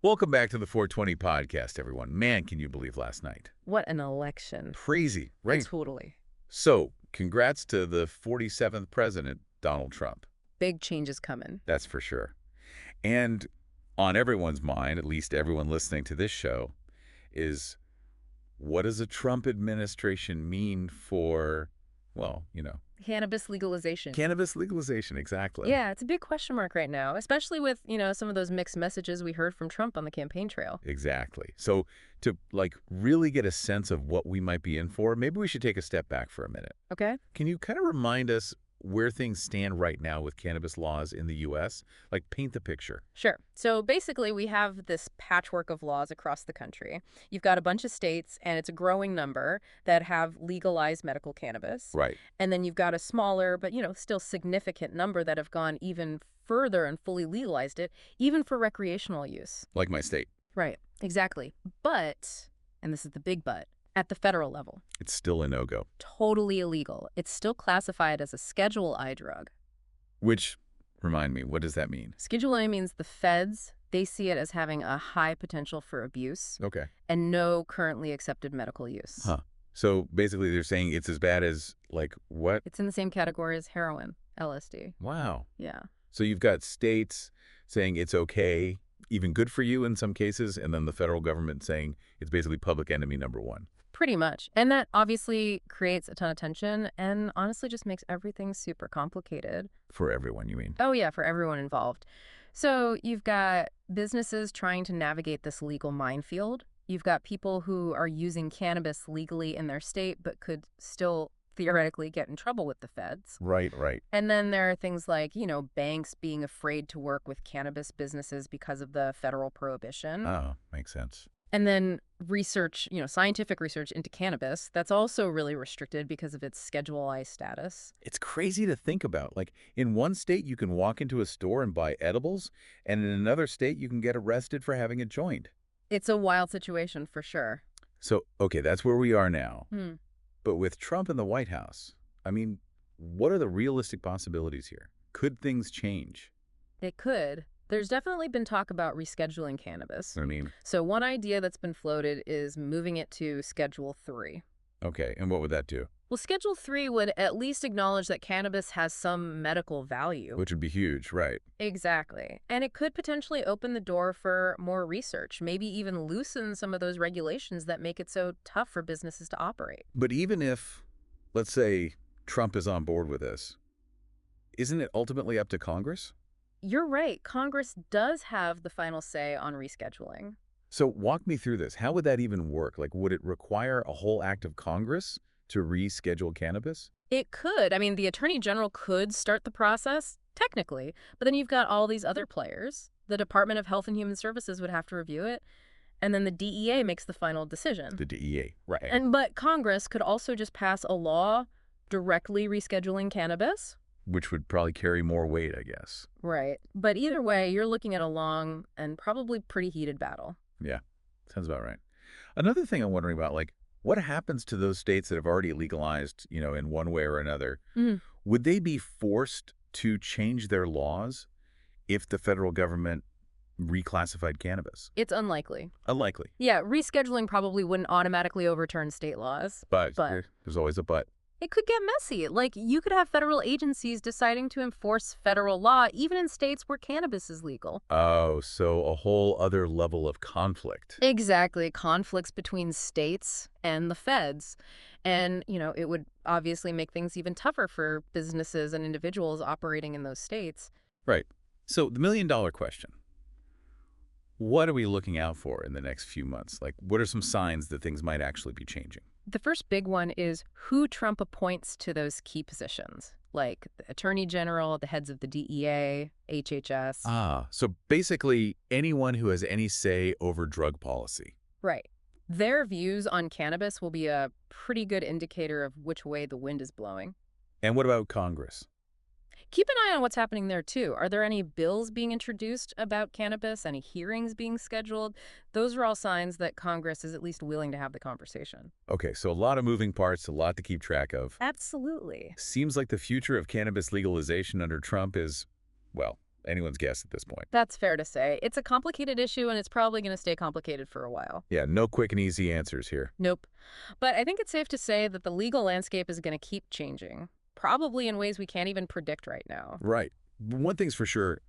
Welcome back to the 420 podcast, everyone. Man, can you believe last night? What an election. Crazy, right? Totally. So, congrats to the 47th president, Donald Trump. Big changes coming. That's for sure. And on everyone's mind, at least everyone listening to this show, is what does a Trump administration mean for, well, Cannabis legalization. cannabis legalization, exactly. Yeah, it's a big question mark right now, especially with, some of those mixed messages we heard from Trump on the campaign trail. Exactly. So to really get a sense of what we might be in for, maybe we should take a step back for a minute. Okay? Can you kind of remind us where things stand right now with cannabis laws in the U.S.? Like, paint the picture. Sure. So basically, we have this patchwork of laws across the country. You've got a bunch of states, and it's a growing number that have legalized medical cannabis. Right. And then you've got a smaller, but, still significant number that have gone even further and fully legalized it, even for recreational use. Like my state. Right. Exactly. But, and this is the big but, at the federal level, It's still a no-go. totally illegal. It's still classified as a Schedule I drug. Which, remind me, what does that mean? Schedule I means the feds, they see it as having a high potential for abuse Okay. and no currently accepted medical use. Huh. So basically they're saying it's as bad as, like, what? It's in the same category as heroin, LSD. Wow. Yeah. So you've got states saying it's okay, even good for you in some cases, and then the federal government saying it's basically public enemy number one. Pretty much. And that obviously creates a ton of tension and honestly just makes everything super complicated. For everyone, you mean? Oh, yeah, for everyone involved. So you've got businesses trying to navigate this legal minefield. You've got people who are using cannabis legally in their state but could still theoretically get in trouble with the feds. Right, right. And then there are things like, banks being afraid to work with cannabis businesses because of the federal prohibition. Oh, makes sense. And then research, scientific research into cannabis, that's also really restricted because of its Schedule I status. It's crazy to think about. Like, in one state, you can walk into a store and buy edibles, and in another state, you can get arrested for having a joint. It's a wild situation for sure. So, okay, that's where we are now. Hmm. But with Trump in the White House, I mean, what are the realistic possibilities here? Could things change? It could. There's definitely been talk about rescheduling cannabis. I mean, So one idea that's been floated is moving it to Schedule 3. okay, and what would that do? Well, Schedule 3 would at least acknowledge that cannabis has some medical value. Which would be huge, right? Exactly. And it could potentially open the door for more research, maybe even loosen some of those regulations that make it so tough for businesses to operate. But even if, let's say, Trump is on board with this, isn't it ultimately up to Congress? You're right. Congress does have the final say on rescheduling. So walk me through this. How would that even work? Like, would it require a whole act of Congress to reschedule cannabis? It could. I mean, the Attorney General could start the process, technically, but then you've got all these other players. The Department of Health and Human Services would have to review it, and then the DEA makes the final decision. The DEA, right. But Congress could also just pass a law directly rescheduling cannabis. Which would probably carry more weight, I guess. Right. But either way, you're looking at a long and probably pretty heated battle. Yeah, sounds about right. Another thing I'm wondering about, like, what happens to those states that have already legalized, in one way or another? Mm. Would they be forced to change their laws if the federal government reclassified cannabis? It's unlikely. Unlikely. Yeah, rescheduling probably wouldn't automatically overturn state laws. But But- there's always a but. It could get messy. Like, you could have federal agencies deciding to enforce federal law, even in states where cannabis is legal. Oh, so a whole other level of conflict. Exactly. Conflicts between states and the feds. And, it would obviously make things even tougher for businesses and individuals operating in those states. Right. So the million-dollar question. What are we looking out for in the next few months? Like, what are some signs that things might actually be changing? The first big one is who Trump appoints to those key positions, like the Attorney General, the heads of the DEA, HHS. So basically anyone who has any say over drug policy. Right. Their views on cannabis will be a pretty good indicator of which way the wind is blowing. And what about Congress? Keep an eye on what's happening there, too. Are there any bills being introduced about cannabis? Any hearings being scheduled? Those are all signs that Congress is at least willing to have the conversation. Okay, so a lot of moving parts, a lot to keep track of. Absolutely. Seems like the future of cannabis legalization under Trump is, well, Anyone's guess at this point. That's fair to say. It's a complicated issue, and it's probably going to stay complicated for a while. Yeah, no quick and easy answers here. Nope. But I think it's safe to say that the legal landscape is going to keep changing, probably in ways we can't even predict right now. Right. One thing's for sure,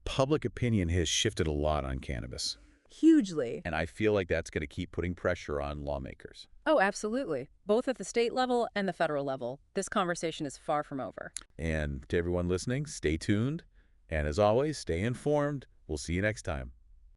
public opinion has shifted a lot on cannabis. Hugely. And I feel like that's going to keep putting pressure on lawmakers. Oh, absolutely. Both at the state level and the federal level. This conversation is far from over. And to everyone listening, stay tuned. And as always, stay informed. We'll see you next time.